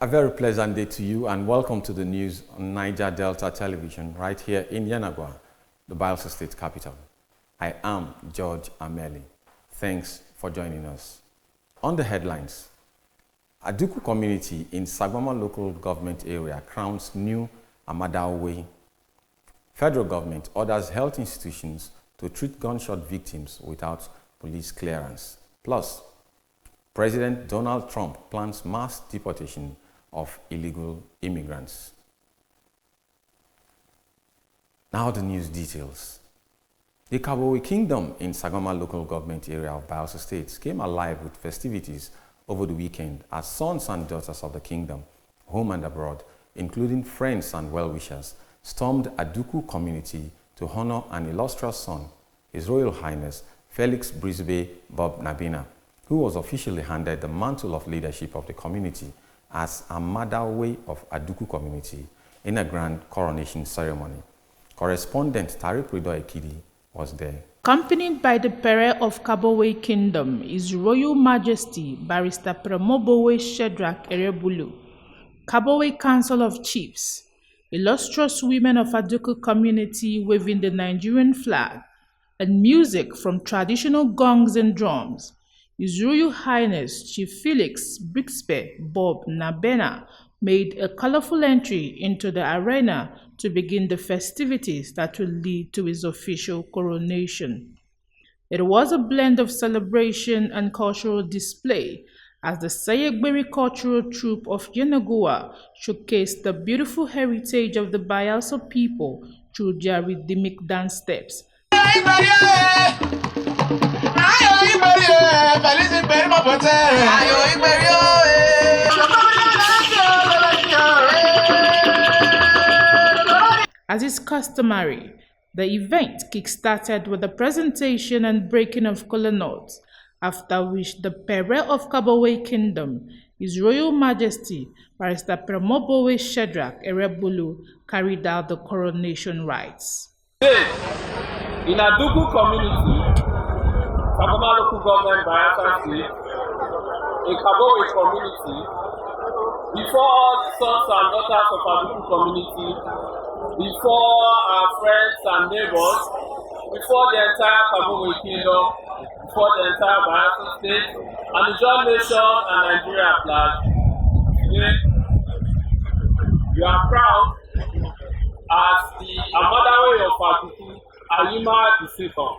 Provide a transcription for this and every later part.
A very pleasant day to you and welcome to the news on Niger Delta Television right here in Yenagoa, the Bayelsa State capital. I am George Ameli. Thanks for joining us. On the headlines, Aduku community in Sagbama local government area crowns new Amadawe. Federal government orders health institutions to treat gunshot victims without police clearance. Plus, President Donald Trump plans mass deportation of illegal immigrants. Now the news details. The Kabowe Kingdom in Sagama local government area of Bayelsa State came alive with festivities over the weekend as sons and daughters of the kingdom, home and abroad, including friends and well-wishers, stormed Aduku community to honor an illustrious son, His Royal Highness Felix Brisbe Bob Nabina, who was officially handed the mantle of leadership of the community as Amadawe of Aduku community in a grand coronation ceremony. Correspondent Tariq Rido Ekidi was there. Accompanied by the Pere of Kabowe Kingdom, His Royal Majesty Barrister Premobowe Shedrack Erebulu, Kabowe Council of Chiefs, illustrious women of Aduku community waving the Nigerian flag, and music from traditional gongs and drums. His Royal Highness Chief Felix Bixbe Bob Nabena made a colorful entry into the arena to begin the festivities that will lead to his official coronation. It was a blend of celebration and cultural display as the Sayegberi Cultural Troupe of Yenagoa showcased the beautiful heritage of the Bayelsa people through their rhythmic dance steps. As is customary, the event kick-started with a presentation and breaking of kola nuts, after which the Pere of Kabowe Kingdom, His Royal Majesty Barrister Premobowe Shedrack Erebulu, carried out the coronation rites. In Aduku community, Sagama local government Bayelsa State, a Kabowe community, before all the sons and daughters of Aduku community, before our friends and neighbors, before the entire Kabowe Kingdom, before the entire Bayelsa State, and the joint nation and Nigeria at large, today, you are proud as the Amadawe of Aduku, Ayima the Second.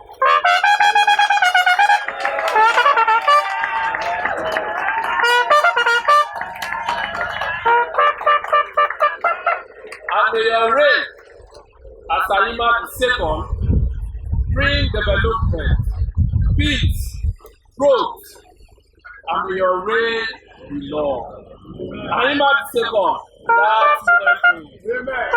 And may your reign as Ayima the Second bring development, peace, growth, and may your reign be long. Ayima the Second, that's Amen.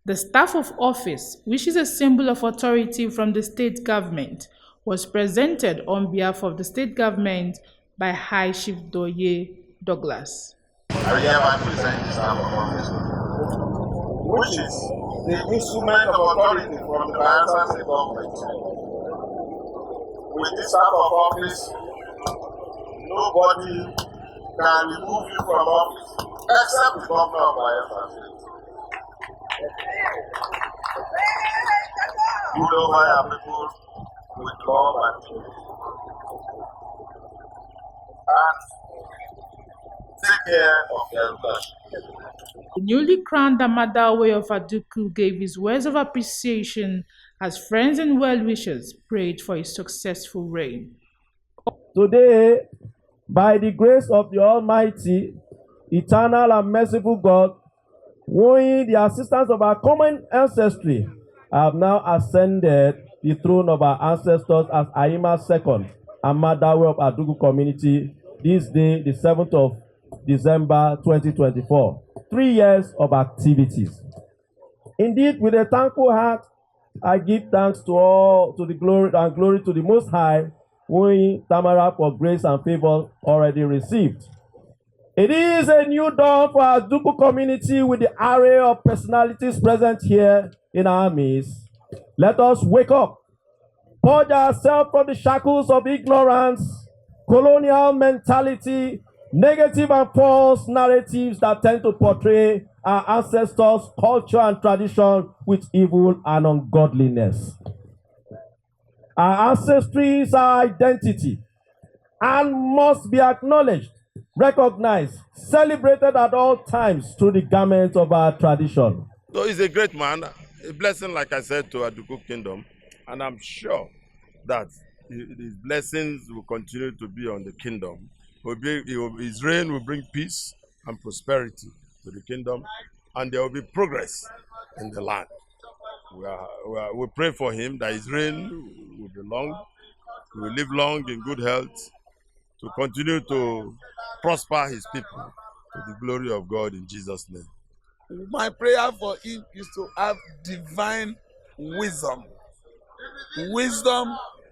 The staff of office, which is a symbol of authority from the state government, was presented on behalf of the state government by High Chief Doye Douglas. I hereby present the staff of office, which is the instrument of authority from the Bayelsa State government. With this staff of office, nobody can remove you from office except the governor of Bayelsa State. Rule over our people with love and peace. And take care of their education. The newly crowned Amadawe of Aduku gave his words of appreciation as friends and well-wishers prayed for his successful reign. Today, by the grace of the Almighty, eternal and merciful God, owing the assistance of our common ancestry, I have now ascended the throne of our ancestors as Ayima II, Amadawe of Aduku community, this day, the 7th of December 2024. 3 years of activities. Indeed, with a thankful heart, I give thanks to the glory to the Most High, owing Tamara for grace and favor already received. It is a new dawn for our Aduku community with the array of personalities present here in our midst. Let us wake up, purge ourselves from the shackles of ignorance, colonial mentality, negative and false narratives that tend to portray our ancestors' culture and tradition with evil and ungodliness. Our ancestry is our identity and must be acknowledged, recognized, celebrated at all times through the garment of our tradition. So he's a great man, a blessing, like I said, to Aduku Kingdom, and I'm sure that his blessings will continue to be on the kingdom. His reign will bring peace and prosperity to the kingdom, and there will be progress in the land. We pray for him that his reign will be long, he will live long in good health, to continue to prosper his people to the glory of God in Jesus' name. My prayer for him is to have divine wisdom,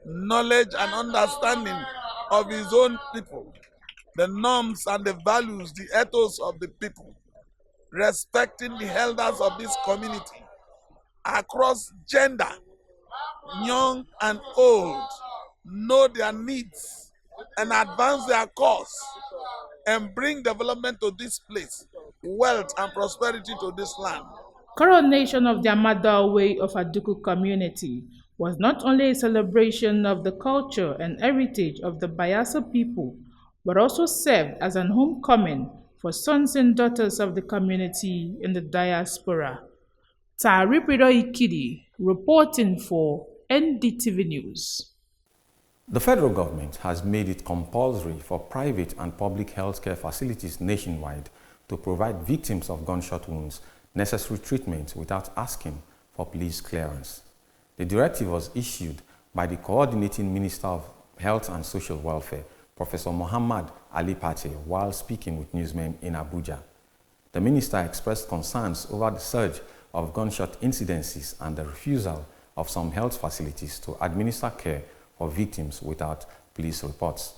knowledge, and understanding of his own people, the norms and the values, the ethos of the people, respecting the elders of this community across gender, young and old, know their needs and advance their cause and bring development to this place, wealth and prosperity to this land. Coronation of the Amadawe of Aduku community was not only a celebration of the culture and heritage of the Bayelsa people, but also served as an homecoming for sons and daughters of the community in the diaspora. Taripido Ikidi, reporting for NDTV News. The federal government has made it compulsory for private and public healthcare facilities nationwide to provide victims of gunshot wounds necessary treatment without asking for police clearance. The directive was issued by the Coordinating Minister of Health and Social Welfare, Professor Muhammad Ali Pate, while speaking with newsmen in Abuja. The minister expressed concerns over the surge of gunshot incidences and the refusal of some health facilities to administer care for victims without police reports.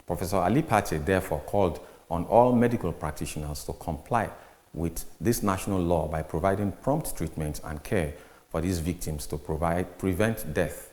Professor Ali Pate therefore called on all medical practitioners to comply with this national law by providing prompt treatment and care for these victims to prevent death.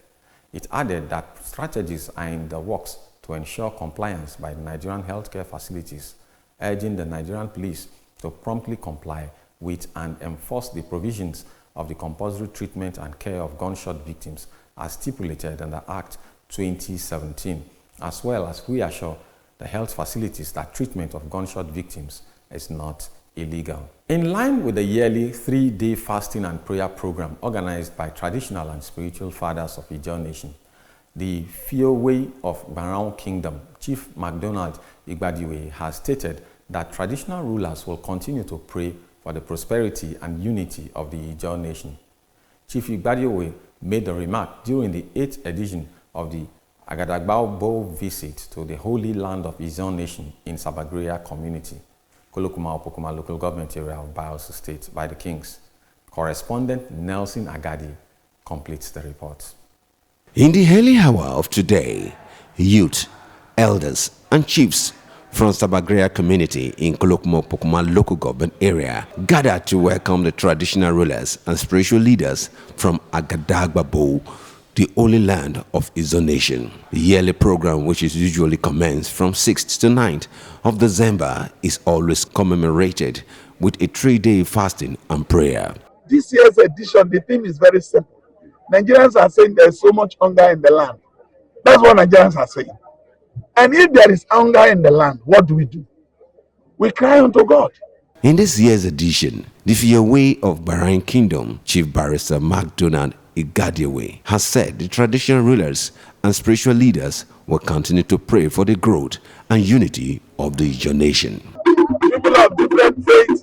It added that strategies are in the works to ensure compliance by the Nigerian healthcare facilities, urging the Nigerian police to promptly comply with and enforce the provisions of the compulsory treatment and care of gunshot victims as stipulated under Act 2017, as well as reassure the health facilities that treatment of gunshot victims is not illegal. In line with the yearly 3-day fasting and prayer program organized by traditional and spiritual fathers of Ijaw Nation, the Fiowe of Barao Kingdom, Chief MacDonald Igbadiwe, has stated that traditional rulers will continue to pray for the prosperity and unity of the Ijaw Nation. Chief Igbadiwe made the remark during the 8th edition of the Agadagbao Bow visit to the Holy Land of Ijaw Nation in Sabagria community, Kolokuma local government area of Bayelsa State by the Kings. Correspondent Nelson Agadi completes the report. In the early hour of today, youth, elders, and chiefs from Sabagria community in Kolokuma local government area gathered to welcome the traditional rulers and spiritual leaders from Agadagbabo, the Holy Land of Ijaw Nation. The yearly program, which is usually commenced from 6th to 9th of December, is always commemorated with a 3-day fasting and prayer. This year's edition, the theme is very simple. Nigerians are saying there's so much hunger in the land. That's what Nigerians are saying. And if there is hunger in the land, what do? We cry unto God. In this year's edition, the Fiowe of Bahrain Kingdom, Chief Barrister MacDonald Igbadiwe, has said the traditional rulers and spiritual leaders will continue to pray for the growth and unity of the Ijaw Nation. People of different faiths,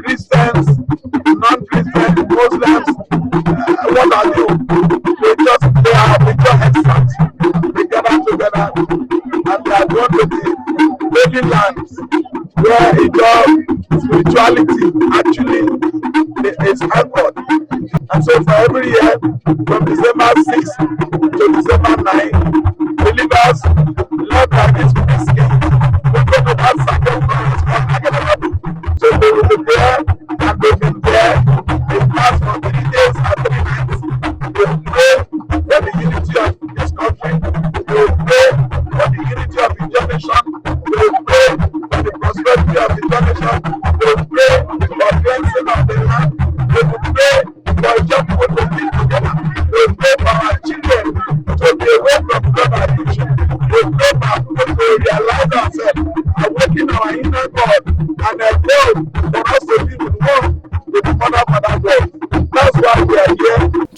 Christians, non-Christians, Muslims, what are you? They are experts. They gather together and they are going to the holy lands where Ijaw spirituality actually is anchored. And so for every year, from December 6 to December 9, believers led by this peace will go to that sacrifice from Agadagbabo. So they will be there, and they've been there. They fast for 3 days and 3 nights. They will pray for the unity of this country. They will pray for the unity of the Ijaw Nation. They will pray for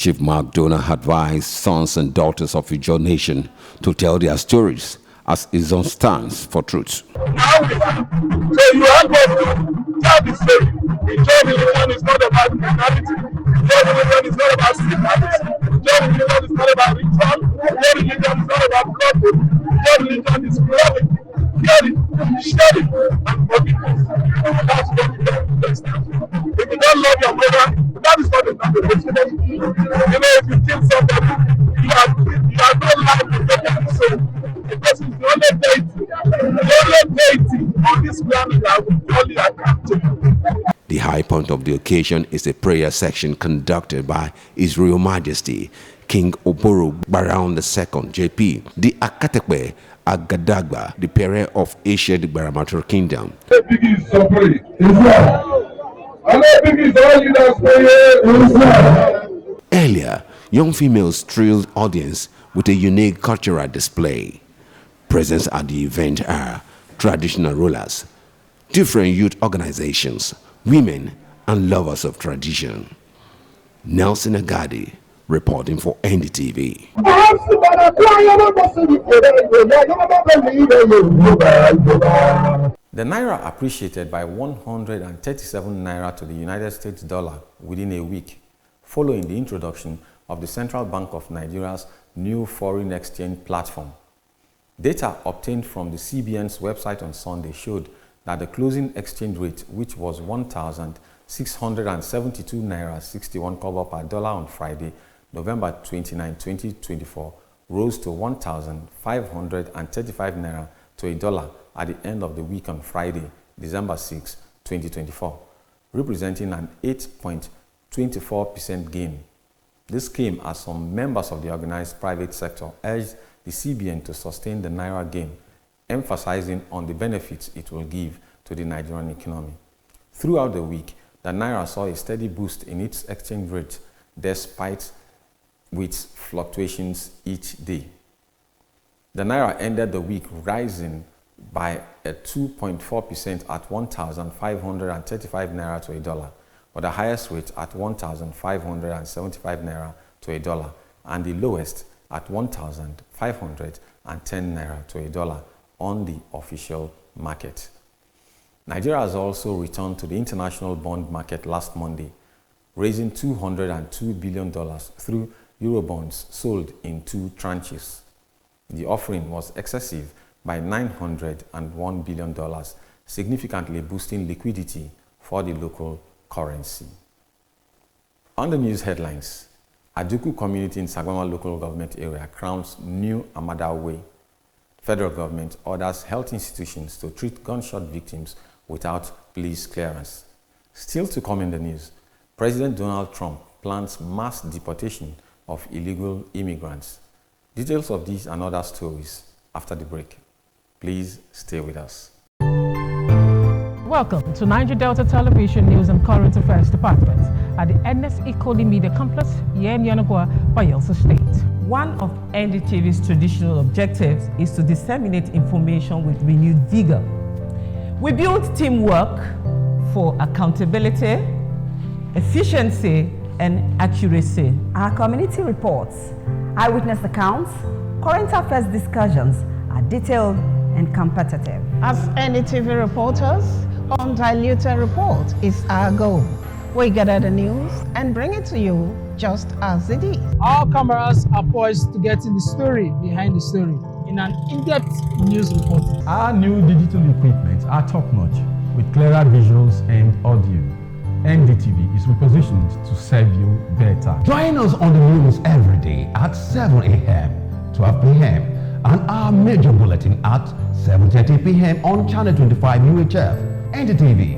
Chief Mark Donah advised sons and daughters of Ijaw Nation to tell their stories as his own stance for truth. Now we are. So you help us to tell the story. Ijaw religion is not about criminality. Ijaw religion is not about secrecy. Ijaw religion is not about ritual. Ijaw religion is not about blood. Ijaw religion is loving, caring, sharing, and forgiveness. That's what we understand. If you don't love your brother, that is not the conversation. You know, if you kill somebody, you are no life to take it. So, because it's the only deity on this planet that will only account to. The high point of the occasion is a prayer section conducted by His Royal Majesty King Oboro Barraun II, JP, the Akatekpe Agadagba, the Pere of Asia, the Baramator Kingdom. Earlier, young females thrilled audience with a unique cultural display. Present at the event are traditional rulers, different youth organizations, women, and lovers of tradition. Nelson Agadi, reporting for NDTV. The Naira appreciated by 137 Naira to the United States dollar within a week, following the introduction of the Central Bank of Nigeria's new foreign exchange platform. Data obtained from the CBN's website on Sunday showed that the closing exchange rate, which was 1,672 Naira 61 kobo per dollar on Friday, November 29, 2024, rose to 1,535 Naira to a dollar at the end of the week on Friday, December 6, 2024, representing an 8.24% gain. This came as some members of the organized private sector urged the CBN to sustain the Naira gain, emphasizing on the benefits it will give to the Nigerian economy. Throughout the week, the Naira saw a steady boost in its exchange rate, despite with fluctuations each day. The Naira ended the week rising by a 2.4% at 1,535 Naira to a dollar, with the highest rate at 1,575 Naira to a dollar and the lowest at 1,510 Naira to a dollar on the official market. Nigeria has also returned to the international bond market last Monday, raising $202 billion through Eurobonds sold in 2 tranches. The offering was excessive by $901 billion, significantly boosting liquidity for the local currency. On the news headlines, Aduku community in Sagwama local government area crowns new Amada Way. Federal government orders health institutions to treat gunshot victims without police clearance. Still to come in the news, President Donald Trump plans mass deportation of illegal immigrants. Details of these and other stories after the break. Please stay with us. Welcome to Niger Delta Television News and Current Affairs Department at the NSE Koli Media Complex here in Yanagwa, Bayelsa State. One of NDTV's traditional objectives is to disseminate information with renewed vigor. We build teamwork for accountability, efficiency, and accuracy. Our community reports, eyewitness accounts, current affairs discussions are detailed and competitive. As NDTV reporters, undiluted report is our goal. We gather the news and bring it to you just as it is. Our cameras are poised to get in the story behind the story in an in-depth news report. Our new digital equipment are top-notch with clearer visuals and audio. NDTV is repositioned to serve you better. Join us on the news every day at 7 a.m., 12 p.m., and our major bulletin at 7:30 p.m. on Channel 25 UHF. NDTV,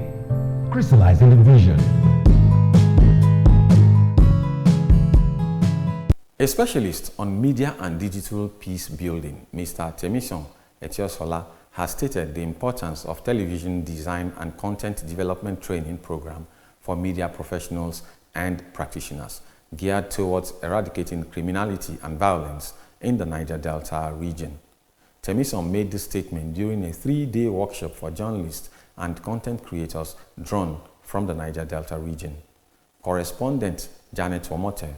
crystallizing the vision. A specialist on media and digital peace building, Mr. Temison Etiosola, has stated the importance of television design and content development training program for media professionals and practitioners geared towards eradicating criminality and violence in the Niger Delta region. Temison made this statement during a 3-day workshop for journalists and content creators drawn from the Niger Delta region. Correspondent Janet Womote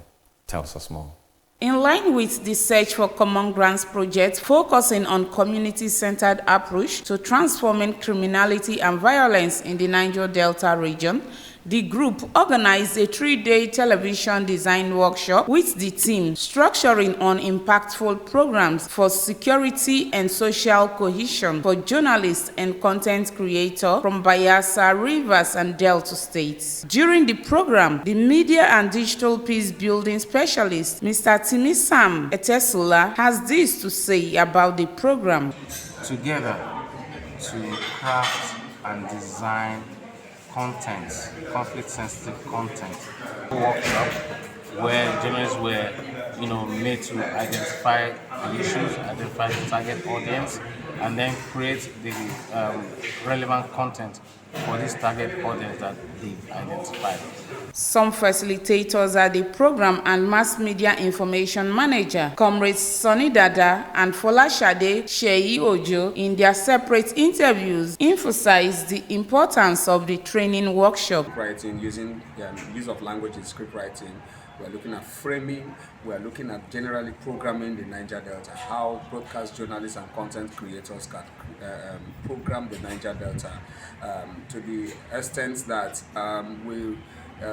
tells us more. In line with the Search for Common Grounds project, focusing on community-centered approach to transforming criminality and violence in the Niger Delta region, the group organized a 3-day television design workshop with the team, structuring on impactful programs for security and social cohesion for journalists and content creators from Bayelsa, Rivers, and Delta states. During the program, the media and digital peace building specialist, Mr. Timisam Etesula, has this to say about the program. Together to craft and design content, conflict-sensitive content workshop where journalists were, made to identify the issues, identify the target audience, and then create the relevant content for this target audience that they've identified. Some facilitators are the program and mass media information manager, Comrades Sonny Dada and Folashade Sheyi Ojo, in their separate interviews, emphasized the importance of the training workshop. Writing, using use of language in script writing, we're looking at framing, we're looking at generally programming the Niger Delta, how broadcast journalists and content creators can program the Niger Delta to the extent that we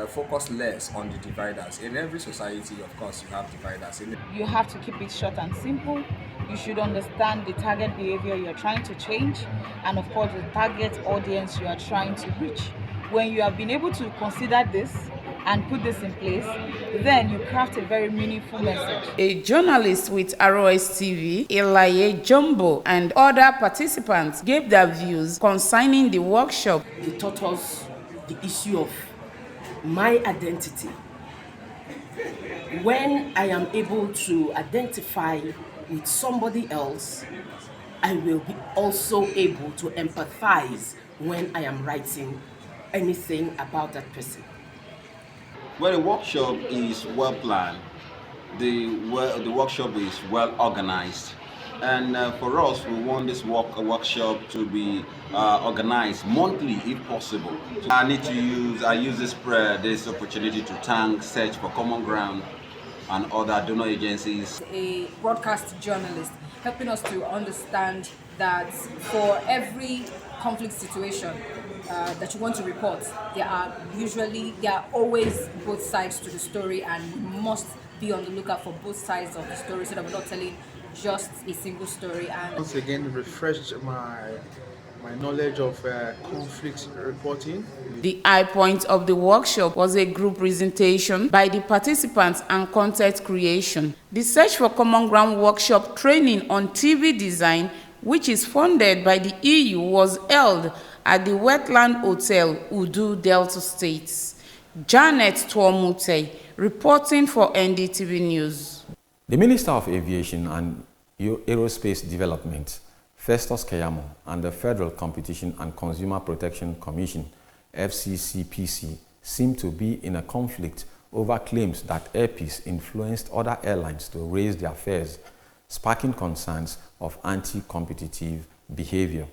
focus less on the dividers. In every society, of course, you have dividers. You have to keep it short and simple. You should understand the target behavior you're trying to change, and of course the target audience you are trying to reach. When you have been able to consider this and put this in place, then you craft a very meaningful message. A journalist with ROS TV, Elaye Jumbo, and other participants gave their views concerning the workshop. They taught us the issue of my identity. When I am able to identify with somebody else, I will be also able to empathize when I am writing anything about that person. Well, the workshop is well planned. The workshop is well organized. And for us, we want this workshop to be organized monthly if possible. So I use this opportunity to thank Search for Common Ground and other donor agencies. A broadcast journalist helping us to understand that for every conflict situation that you want to report, there are always both sides to the story, and we must be on the lookout for both sides of the story so that we're not telling just a single story. And once again, refresh my knowledge of conflict reporting. The high point of the workshop was a group presentation by the participants and content creation. The Search for Common Ground workshop training on TV design, which is funded by the EU, was held at the Wetland Hotel, Udu, Delta States. Janet Tuomute, reporting for NDTV News. The Minister of Aviation and Aerospace Development, Festus Keyamo, and the Federal Competition and Consumer Protection Commission, FCCPC, seem to be in a conflict over claims that Air Peace influenced other airlines to raise their fares, sparking concerns of anti-competitive behavior.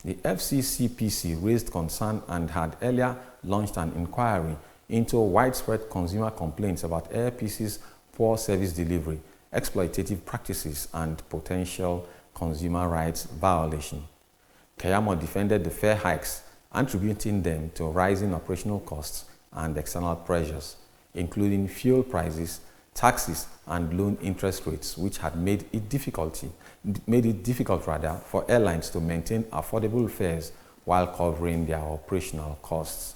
The FCCPC raised concern and had earlier launched an inquiry into widespread consumer complaints about Air Peace's poor service delivery, exploitative practices, and potential consumer rights violation. Keyamo defended the fare hikes, attributing them to rising operational costs and external pressures, including fuel prices, taxes, and loan interest rates, which had made it difficult for airlines to maintain affordable fares while covering their operational costs.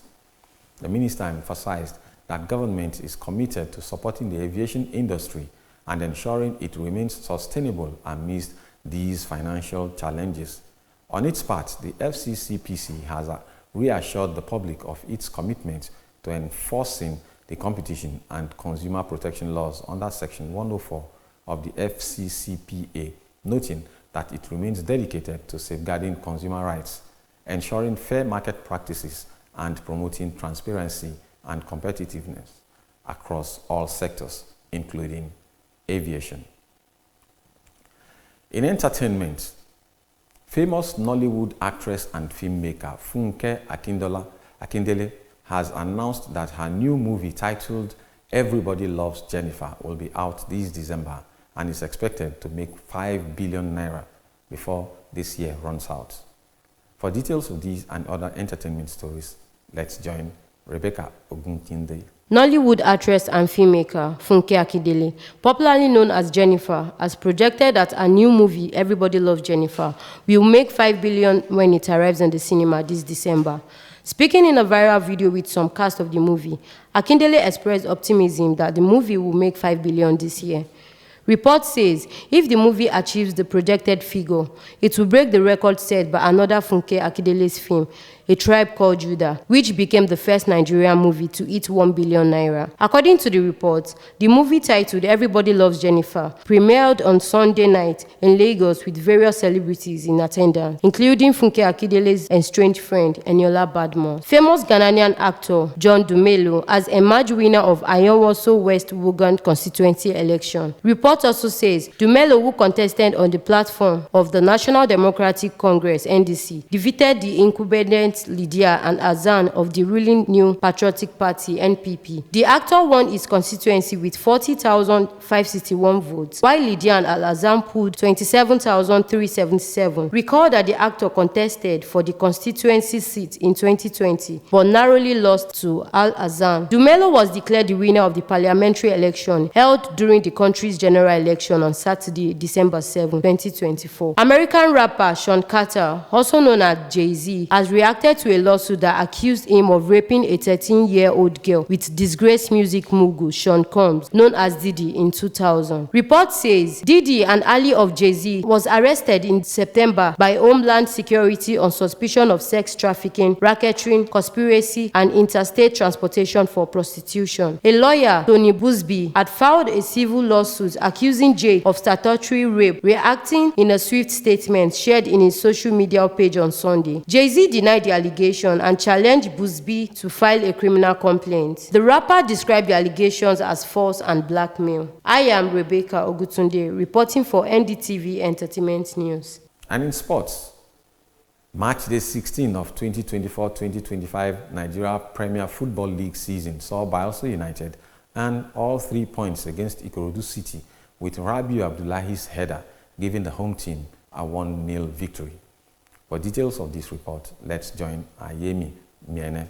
The minister emphasized that government is committed to supporting the aviation industry and ensuring it remains sustainable amidst these financial challenges. On its part, the FCCPC has reassured the public of its commitment to enforcing the competition and consumer protection laws under Section 104 of the FCCPA, noting that it remains dedicated to safeguarding consumer rights, ensuring fair market practices, and promoting transparency and competitiveness across all sectors, including aviation. In entertainment, famous Nollywood actress and filmmaker Funke Akindele has announced that her new movie titled Everybody Loves Jennifer will be out this December and is expected to make 5 billion naira before this year runs out. For details of these and other entertainment stories, let's join Rebecca Ogunkinde. Nollywood actress and filmmaker Funke Akindele, popularly known as Jennifer, has projected that a new movie, Everybody Loves Jennifer, will make 5 billion when it arrives in the cinema this December. Speaking in a viral video with some cast of the movie, Akindele expressed optimism that the movie will make 5 billion this year. Report says if the movie achieves the projected figure, it will break the record set by another Funke Akindele's film, A Tribe Called Judah, which became the first Nigerian movie to hit 1 billion naira. According to the report, the movie titled Everybody Loves Jennifer premiered on Sunday night in Lagos with various celebrities in attendance, including Funke Akindele's estranged friend, Eniola Badmus. Famous Ghanaian actor John Dumelo has emerged winner of Ayonwoso West Wugan constituency election. Report also says Dumelo, who contested on the platform of the National Democratic Congress (NDC), defeated the incumbent Lydia and Azan of the ruling New Patriotic Party (NPP). The actor won his constituency with 40,561 votes, while Lydia and Al-Azan pulled 27,377. Recall that the actor contested for the constituency seat in 2020, but narrowly lost to Al-Azan. Dumelo was declared the winner of the parliamentary election held during the country's general election on Saturday, December 7, 2024. American rapper Sean Carter, also known as Jay-Z, has reacted to a lawsuit that accused him of raping a 13-year-old girl with disgraced music mogul Sean Combs, known as Diddy, in 2000. Report says Diddy, an ally of Jay-Z, was arrested in September by Homeland Security on suspicion of sex trafficking, racketeering, conspiracy, and interstate transportation for prostitution. A lawyer, Tony Busby, had filed a civil lawsuit accusing Jay of statutory rape, reacting in a swift statement shared in his social media page on Sunday. Jay-Z denied the allegation and challenged Busby to file a criminal complaint. The rapper described the allegations as false and blackmail. I am Rebecca Ogutunde, reporting for NDTV Entertainment News. And in sports, Match Day 16 of 2024-2025 Nigeria Premier Football League season saw Bayelsa United earn all 3 points against Ikorodu City, with Rabiu Abdullahi's header giving the home team a 1-0 victory. For details of this report, let's join Ayemi Miene.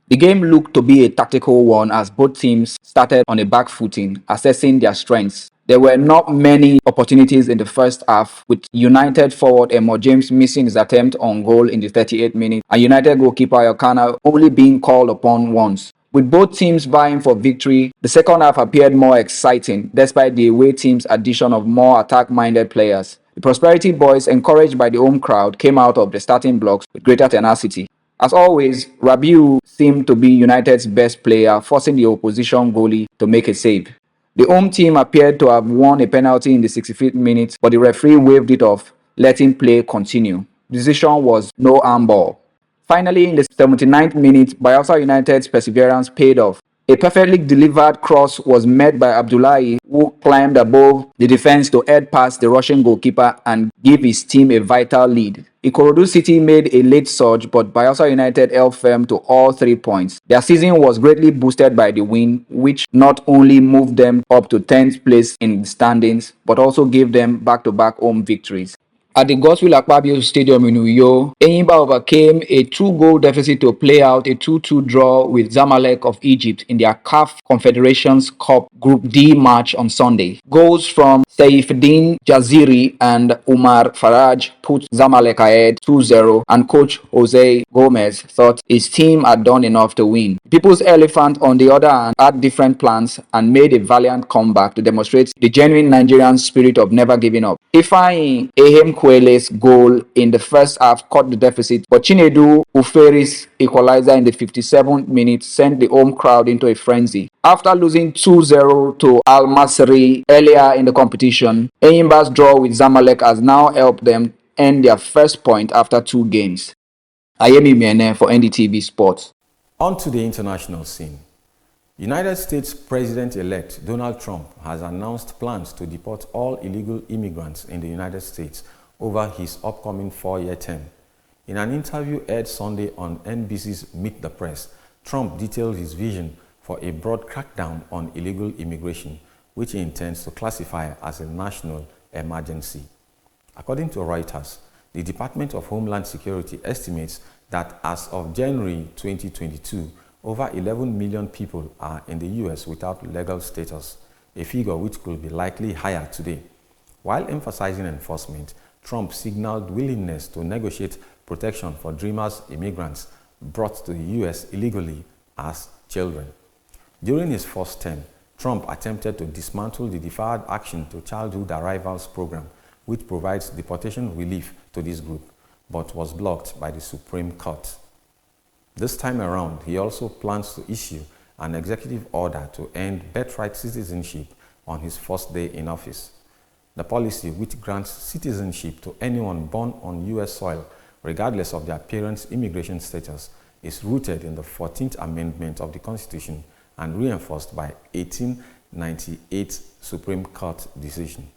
The game looked to be a tactical one as both teams started on a back footing, assessing their strengths. There were not many opportunities in the first half, with United forward Emo James missing his attempt on goal in the 38th minute and United goalkeeper Ayokana only being called upon once. With both teams vying for victory, the second half appeared more exciting despite the away team's addition of more attack-minded players. The Prosperity Boys, encouraged by the home crowd, came out of the starting blocks with greater tenacity. As always, Rabiu seemed to be United's best player, forcing the opposition goalie to make a save. The home team appeared to have won a penalty in the 65th minute, but the referee waved it off, letting play continue. The decision was no handball. Finally, in the 79th minute, Bayelsa United's perseverance paid off. A perfectly delivered cross was met by Abdullahi, who climbed above the defense to head past the Russian goalkeeper and give his team a vital lead. Ikorodu City made a late surge, but Bayelsa United held firm to all 3 points. Their season was greatly boosted by the win, which not only moved them up to 10th place in the standings, but also gave them back-to-back home victories. At the Godswill Akpabio Stadium in Uyo, Enyimba overcame a 2-goal deficit to play out a 2-2 draw with Zamalek of Egypt in their CAF Confederations Cup Group D match on Sunday. Goals from Saifuddin Jaziri and Umar Faraj put Zamalek ahead 2-0, and coach Jose Gomez thought his team had done enough to win. People's Elephant, on the other hand, had different plans and made a valiant comeback to demonstrate the genuine Nigerian spirit of never giving up. Ifeanyi Ehemkwele's goal in the first half cut the deficit, but Chinedu Uferi's equalizer in the 57th minute sent the home crowd into a frenzy. After losing 2-0 to Al Masry earlier in the competition, Enyimba's draw with Zamalek has now helped them earn their first point after 2 games. Ayemi Miene for NDTV Sports. On to the international scene. United States President-elect Donald Trump has announced plans to deport all illegal immigrants in the United States over his upcoming 4-year term. In an interview aired Sunday on NBC's Meet the Press, Trump detailed his vision for a broad crackdown on illegal immigration, which he intends to classify as a national emergency. According to Reuters, the Department of Homeland Security estimates that as of January 2022, over 11 million people are in the U.S. without legal status, a figure which could be likely higher today. While emphasizing enforcement, Trump signaled willingness to negotiate protection for Dreamers immigrants brought to the U.S. illegally as children. During his first term, Trump attempted to dismantle the Deferred Action to Childhood Arrivals program, which provides deportation relief to this group, but was blocked by the Supreme Court. This time around, he also plans to issue an executive order to end birthright citizenship on his first day in office. The policy, which grants citizenship to anyone born on U.S. soil, regardless of their parents' immigration status, is rooted in the 14th Amendment of the Constitution and reinforced by 1898 Supreme Court decision.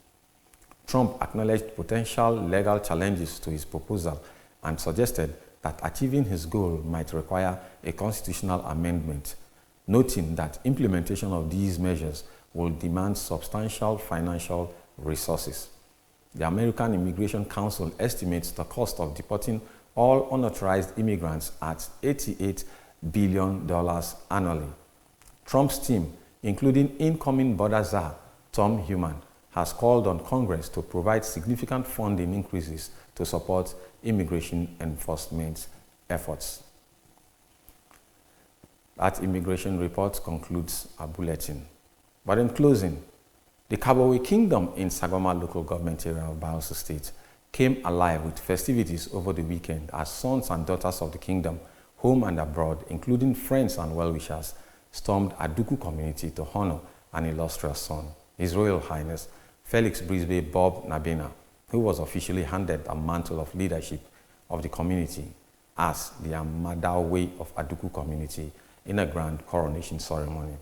Trump acknowledged potential legal challenges to his proposal and suggested that achieving his goal might require a constitutional amendment, noting that implementation of these measures will demand substantial financial resources. The American Immigration Council estimates the cost of deporting all unauthorized immigrants at $88 billion annually. Trump's team, including incoming border czar Tom Heumann, has called on Congress to provide significant funding increases to support immigration enforcement efforts. That immigration report concludes our bulletin. But in closing, the Kabowey Kingdom in Sagoma local government area of Bayelsa State came alive with festivities over the weekend as sons and daughters of the kingdom, home and abroad, including friends and well-wishers, stormed Aduku community to honor an illustrious son, His Royal Highness Felix Brisbane Bob Nabena, who was officially handed a mantle of leadership of the community as the Amadawe of Aduku community in a grand coronation ceremony.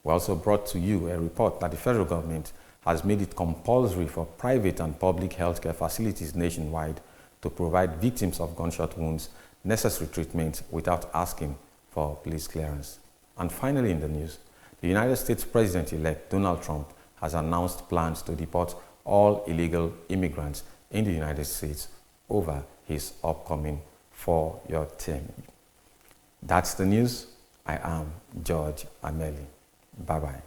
We also brought to you a report that the federal government has made it compulsory for private and public healthcare facilities nationwide to provide victims of gunshot wounds necessary treatment without asking for police clearance. And finally in the news, the United States President-elect Donald Trump has announced plans to deport all illegal immigrants in the United States over his upcoming 4-year term. That's the news. I am George Ameli. Bye-bye.